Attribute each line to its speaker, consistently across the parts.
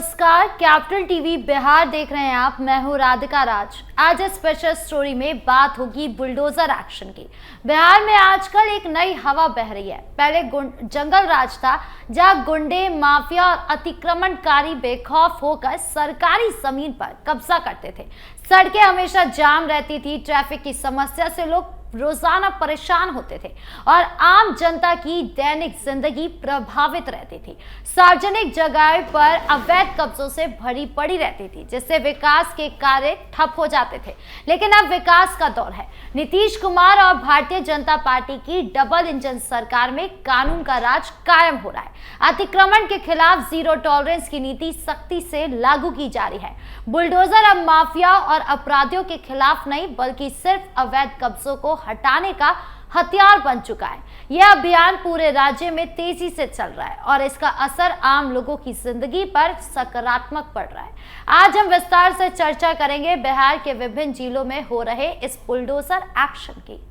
Speaker 1: नमस्कार, capital TV Bihar देख रहे हैं आप। मैं हूं राधिका राज। आज इस स्पेशल स्टोरी में बात होगी बुलडोजर एक्शन की। बिहार में आजकल एक नई हवा बह रही है। पहले जंगल राज था, जहां गुंडे, माफिया और अतिक्रमणकारी बेखौफ होकर सरकारी जमीन पर कब्जा करते थे। सड़कें हमेशा जाम रहती थी, ट्रैफिक की समस्या से लोग रोजाना परेशान होते थे और आम जनता की दैनिक जिंदगी प्रभावित रहती थी। सार्वजनिक जगह पर अवैध कब्जों से भरी पड़ी रहती थी, जिससे विकास के कार्य ठप हो जाते थे। लेकिन अब विकास का दौर है। नीतीश कुमार और भारतीय जनता पार्टी की डबल इंजन सरकार में कानून का राज कायम हो रहा है। अतिक्रमण के खिलाफ जीरो टॉलरेंस की नीति सख्ती से लागू की जा रही है। बुलडोजर अब माफिया और अपराधियों के खिलाफ नहीं, बल्कि सिर्फ अवैध कब्जों को हटाने का हथियार बन चुका है। यह अभियान पूरे राज्य में तेजी से चल रहा है और इसका असर आम लोगों की जिंदगी पर सकारात्मक पड़ रहा है। आज हम विस्तार से चर्चा करेंगे बिहार के विभिन्न जिलों में हो रहे इस बुलडोजर एक्शन की।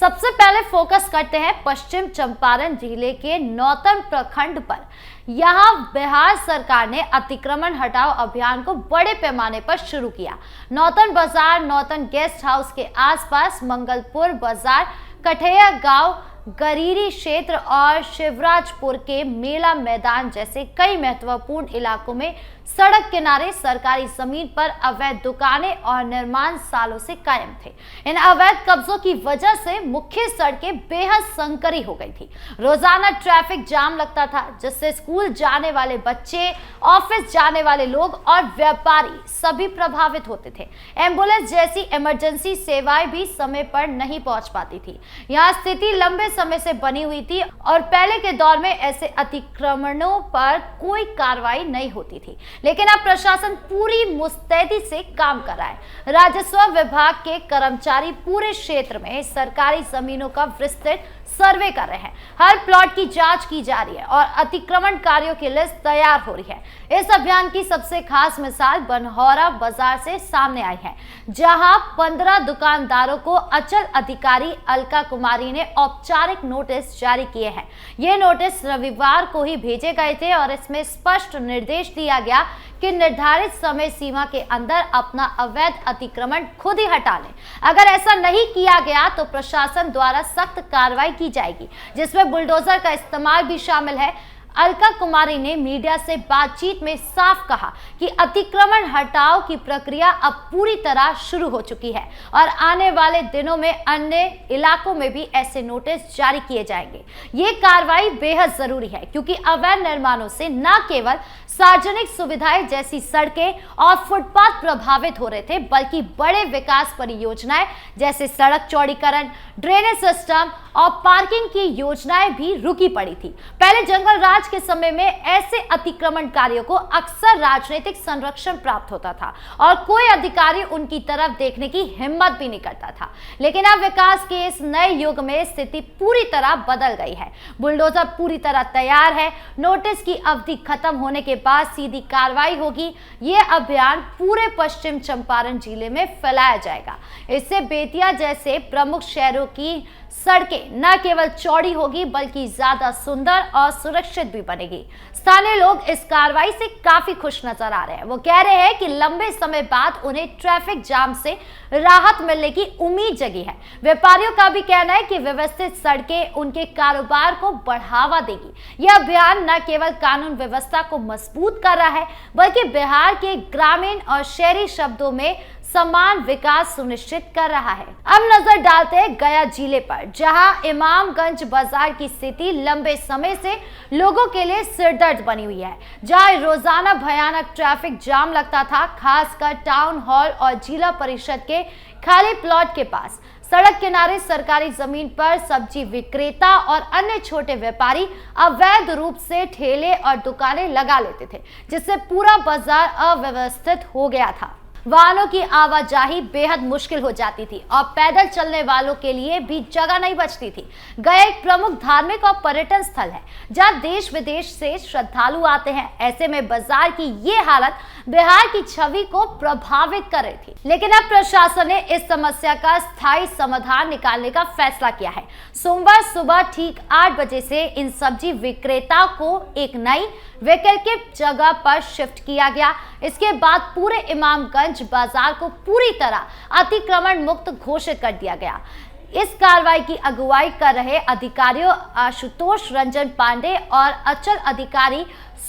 Speaker 1: सबसे पहले फोकस करते हैं पश्चिम चंपारण जिले के नौतन प्रखंड पर। यहां बिहार सरकार ने अतिक्रमण हटाओ अभियान को बड़े पैमाने पर शुरू किया। नौतन बाजार, नौतन गेस्ट हाउस के आसपास, मंगलपुर बाजार, कठैया गांव, गरीरी क्षेत्र और शिवराजपुर के मेला मैदान जैसे कई महत्वपूर्ण इलाकों में सड़क किनारे सरकारी जमीन पर अवैध दुकानें और निर्माण सालों से कायम थे। इन अवैध कब्जों की वजह से मुख्य सड़कें बेहद संकरी हो गई थी। रोजाना ट्रैफिक जाम लगता था, जिससे स्कूल जाने वाले बच्चे, ऑफिस जाने वाले लोग और व्यापारी सभी प्रभावित होते थे। एम्बुलेंस जैसी इमरजेंसी सेवाएं भी समय पर नहीं पहुंच पाती थी। यहाँ स्थिति लंबे समय से बनी हुई थी और पहले के दौर में ऐसे अतिक्रमणों पर कोई कार्रवाई नहीं होती थी। लेकिन अब प्रशासन पूरी मुस्तैदी से काम कर रहा है। राजस्व विभाग के कर्मचारी पूरे क्षेत्र में सरकारी जमीनों का विस्तृत सर्वे कर रहे हैं। हर प्लॉट की जांच की जा रही है और अतिक्रमणकारियों की लिस्ट तैयार हो रही है। इस अभियान की सबसे खास मिसाल बनहौरा बाजार से सामने आई है, जहां 15 दुकानदारों को अंचल अधिकारी अलका कुमारी ने औपचारिक नोटिस जारी किए हैं। ये नोटिस रविवार को ही भेजे गए थे और इसमें स्पष्ट निर्देश दिया गया कि निर्धारित समय सीमा के अंदर अपना अवैध अतिक्रमण खुद ही हटा लें। अगर ऐसा नहीं किया गया तो प्रशासन द्वारा सख्त कार्रवाई की जाएगी, जिसमें बुलडोजर का इस्तेमाल भी शामिल है। अलका कुमारी ने मीडिया से बातचीत में साफ कहा कि अतिक्रमण हटाओ की प्रक्रिया अब पूरी तरह शुरू हो चुकी है और आने वाले दिनों में अन्य इलाकों में भी ऐसे नोटिस जारी किए जाएंगे। ये कार्रवाई बेहद जरूरी है, क्योंकि अवैध निर्माणों से न केवल सार्वजनिक सुविधाएं जैसी सड़कें और फुटपाथ प्रभावित हो रहे थे, बल्कि बड़े विकास परियोजनाएं जैसे सड़क चौड़ीकरण, ड्रेनेज सिस्टम और पार्किंग की योजनाएं भी रुकी पड़ी थी। पहले जंगल राज के समय में ऐसे अतिक्रमणकारियों को अक्सर राजनीतिक संरक्षण प्राप्त होता था और कोई अधिकारी उनकी तरफ देखने की हिम्मत भी नहीं करता था। लेकिन अब विकास के इस नए युग में स्थिति पूरी तरह बदल गई है। बुलडोजर पूरी तरह तैयार है। नोटिस की अवधि खत्म होने के बाद सीधी कार्रवाई होगी। यह अभियान पूरे पश्चिम चंपारण जिले में फैलाया जाएगा। इससे बेतिया जैसे प्रमुख शहरों की सड़कें न केवल चौड़ी होगी, बल्कि ज्यादा सुंदर और सुरक्षित भी बनेगी। स्थानीय लोग इस कार्रवाई से काफी खुश नजर आ रहे हैं। वो कह रहे हैं कि लंबे समय बाद उन्हें ट्रैफिक जाम से राहत मिलने की उम्मीद जगी है। व्यापारियों का भी कहना है कि व्यवस्थित सड़कें उनके कारोबार को बढ़ावा देगी। यह अभियान न केवल कानून व्यवस्था को मजबूत कर रहा है, बल्कि बिहार के ग्रामीण और शहरी शब्दों में समान विकास सुनिश्चित कर रहा है। अब नजर डालते हैं गया जिले पर, जहां इमामगंज बाजार की स्थिति लंबे समय से लोगों के लिए सिरदर्द बनी हुई है। जहां रोजाना भयानक ट्रैफिक जाम लगता था, खासकर टाउन हॉल और जिला परिषद के खाली प्लॉट के पास। सड़क किनारे सरकारी जमीन पर सब्जी विक्रेता और अन्य छोटे व्यापारी अवैध रूप से ठेले और दुकानें लगा लेते थे, जिससे पूरा बाजार अव्यवस्थित हो गया था। वाहनों की आवाजाही बेहद मुश्किल हो जाती थी और पैदल चलने वालों के लिए भी जगह नहीं बचती थी। गया एक प्रमुख धार्मिक और पर्यटन स्थल है जहां देश विदेश से श्रद्धालु आते हैं। ऐसे में बाजार की ये हालत बिहार की छवि को प्रभावित कर रही थी, लेकिन अब प्रशासन ने इस समस्या का स्थायी समाधान निकालने का फैसला किया है। सोमवार सुबह ठीक 8 बजे से इन सब्जी विक्रेताओं को एक नई वैकल्पिक जगह पर शिफ्ट किया गया। इसके बाद पूरे इमामगंज बाजार को पूरी तरह अतिक्रमण मुक्त घोषित कर दिया गया। इस कार्रवाई की अगुवाई कर रहे अधिकारियों आशुतोष रंजन पांडे और अंचल अधिकारी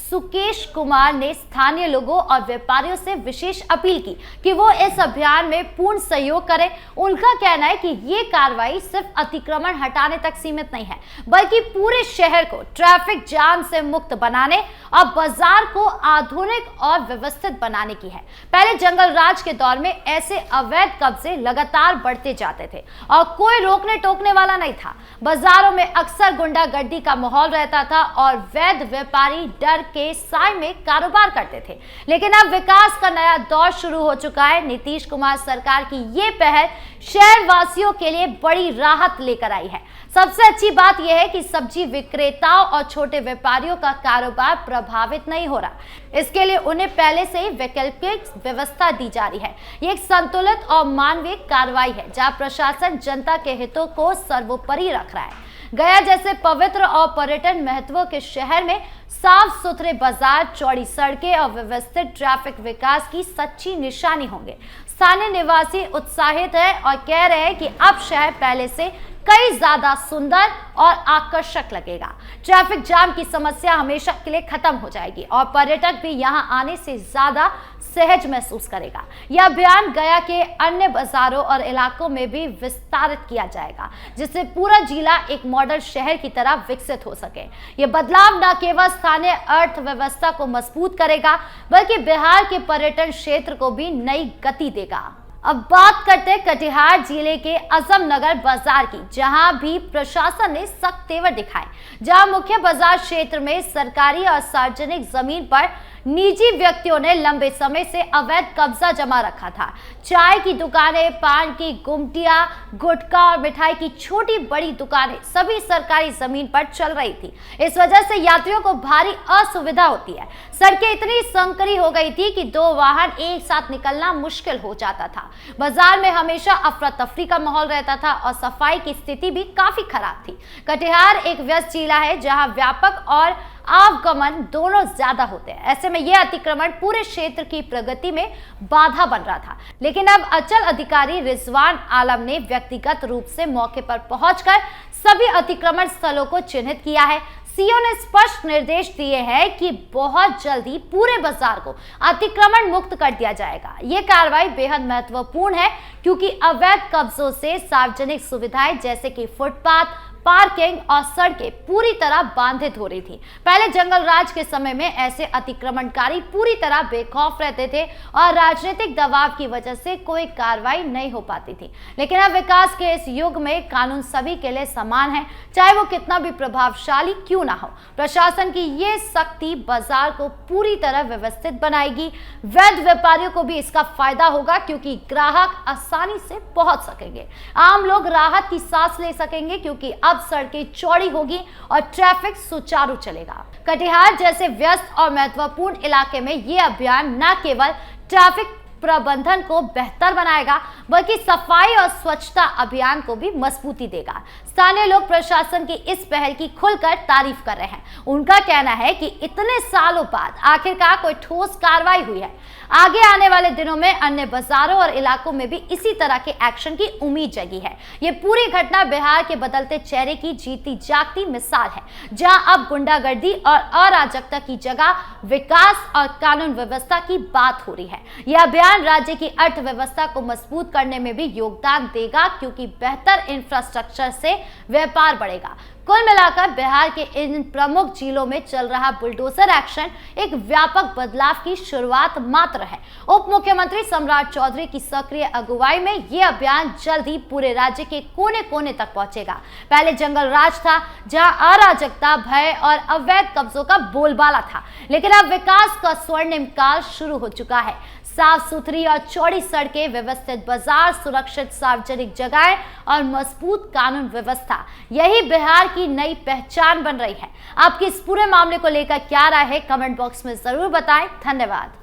Speaker 1: सुकेश कुमार ने स्थानीय लोगों और व्यापारियों से विशेष अपील की कि वो इस अभियान में पूर्ण सहयोग करें। उनका कहना है कि ये कार्रवाई सिर्फ अतिक्रमण हटाने तक सीमित नहीं है, बल्कि पूरे शहर को ट्रैफिक जाम से मुक्त बनाने और बाजार को आधुनिक और व्यवस्थित बनाने की है। पहले जंगल राज के दौर में ऐसे अवैध कब्जे लगातार बढ़ते जाते थे और कोई रोकने टोकने वाला नहीं था। बाजारों में अक्सर गुंडागर्दी का माहौल रहता था और वैध व्यापारी डर के साए में कारोबार करते थे। लेकिन अब विकास का नया दौर शुरू हो चुका है। नीतीश कुमार सरकार की ये पहल शहर वासियों के लिए बड़ी राहत लेकर आई है। सबसे अच्छी बात यह है कि सब्जी विक्रेताओं और छोटे व्यापारियों का कारोबार प्रभावित नहीं हो रहा। इसके लिए उन्हें पहले से ही वैकल्पिक व्यवस्था दी जा रही है। ये एक संतुलित और मानवीय कार्रवाई है जहां प्रशासन जनता के हितों को सर्वोपरि रख रहा है। गया जैसे पवित्र और पर्यटन महत्व के शहर में साफ सुथरे बाजार, चौड़ी सड़कें और व्यवस्थित ट्रैफिक विकास की सच्ची निशानी होंगे। स्थानीय निवासी उत्साहित है और कह रहे हैं कि अब शहर पहले से कई ज्यादा सुंदर और आकर्षक लगेगा। ट्रैफिक जाम की समस्या हमेशा के लिए खत्म हो जाएगी और पर्यटक भी यहां आने से ज्यादा सहज महसूस करेगा। यह अभियान गया के अन्य बाजारों और इलाकों में भी विस्तारित किया जाएगा, जिससे पूरा जिला एक मॉडल शहर की तरह विकसित हो सके। यह बदलाव न केवल स्थानीय अर्थव्यवस्था को मजबूत करेगा, बल्कि बिहार के पर्यटन क्षेत्र को भी नई गति देगा। अब बात करते हैं कटिहार जिले के आजमनगर बाजार की, जहां भी प्रशासन ने सख्त तेवर दिखाए। जहां मुख्य बाजार क्षेत्र में सरकारी और सार्वजनिक जमीन पर निजी व्यक्तियों ने लंबे समय से अवैध कब्जा जमा रखा था। चाय की दुकानें, पान की गुमटियां, गुटखा और मिठाई की छोटी बड़ी दुकानें सभी सरकारी जमीन पर चल रही थी। इस वजह से यात्रियों को भारी असुविधा होती है। सड़कें इतनी संकरी हो गई थी कि 2 वाहन एक साथ निकलना मुश्किल हो जाता था। बाजार में हमेशा अफरा तफरी का माहौल रहता था और सफाई की स्थिति भी काफी खराब थी। कटिहार एक व्यस्त जिला है जहां व्यापक और आवागमन दोनों ज्यादा होते हैं। ऐसे में यह अतिक्रमण पूरे क्षेत्र की प्रगति में बाधा बन रहा था। लेकिन अब अंचल अधिकारी रिजवान आलम ने व्यक्तिगत रूप से मौके पर पहुंचकर सभी अतिक्रमण स्थलों को चिन्हित किया है। सीओ ने स्पष्ट निर्देश दिए हैं कि बहुत जल्दी पूरे बाजार को अतिक्रमण मुक्त कर दिया जाएगा। ये कार्रवाई बेहद महत्वपूर्ण है क्योंकि अवैध कब्जों से सार्वजनिक सुविधाएं जैसे कि फुटपाथ, पार्किंग और सड़कें पूरी तरह बाधित हो रही थी। पहले जंगल राज के समय में ऐसे अतिक्रमणकारी पूरी तरह बेखौफ रहते थे और राजनीतिक दबाव की वजह से कोई कार्रवाई नहीं हो पाती थी। लेकिन अब विकास के इस युग में कानून सभी के लिए समान है, चाहे वो कितना भी प्रभावशाली क्यों ना हो। प्रशासन की ये सख्ती बाजार को पूरी तरह व्यवस्थित बनाएगी। वैध व्यापारियों को भी इसका फायदा होगा क्योंकि ग्राहक आसानी से पहुंच सकेंगे। आम लोग राहत की सांस ले सकेंगे क्योंकि अब सड़कें चौड़ी होगी और ट्रैफिक सुचारू चलेगा। कटिहार जैसे व्यस्त और महत्वपूर्ण इलाके में यह अभियान न केवल ट्रैफिक प्रबंधन को बेहतर बनाएगा, बल्कि सफाई और स्वच्छता अभियान को भी मजबूती देगा। स्थानीय लोग प्रशासन की इस पहल की खुलकर तारीफ कर रहे हैं। उनका कहना है कि इतने सालों बाद आखिरकार कोई ठोस कार्रवाई हुई है। आगे आने वाले दिनों में अन्य बाजारों और इलाकों में भी इसी तरह के एक्शन की उम्मीद जगी है। ये पूरी घटना बिहार के बदलते चेहरे की जीती जागती मिसाल है, जहां अब गुंडागर्दी और अराजकता की जगह विकास और कानून व्यवस्था की बात हो रही है। यह अभियान राज्य की अर्थव्यवस्था को मजबूत करने में भी योगदान देगा क्योंकि बेहतर इंफ्रास्ट्रक्चर से व्यापार बढ़ेगा। कुल मिलाकर बिहार के इन प्रमुख जिलों में चल रहा बुलडोजर एक्शन एक व्यापक बदलाव की शुरुआत मात्र है। उप मुख्यमंत्री सम्राट चौधरी की सक्रिय अगुवाई में यह अभियान जल्द ही पूरे राज्य के कोने कोने तक पहुंचेगा। पहले जंगल राज था जहां अराजकता, भय और अवैध कब्जों का बोलबाला था, लेकिन अब विकास का स्वर्णिम काल शुरू हो चुका है। साफ सुथरी और चौड़ी सड़कें, व्यवस्थित बाजार, सुरक्षित सार्वजनिक जगहें और मजबूत कानून व्यवस्था, यही बिहार की नई पहचान बन रही है। आपकी इस पूरे मामले को लेकर क्या राय है, कमेंट बॉक्स में जरूर बताएं। धन्यवाद।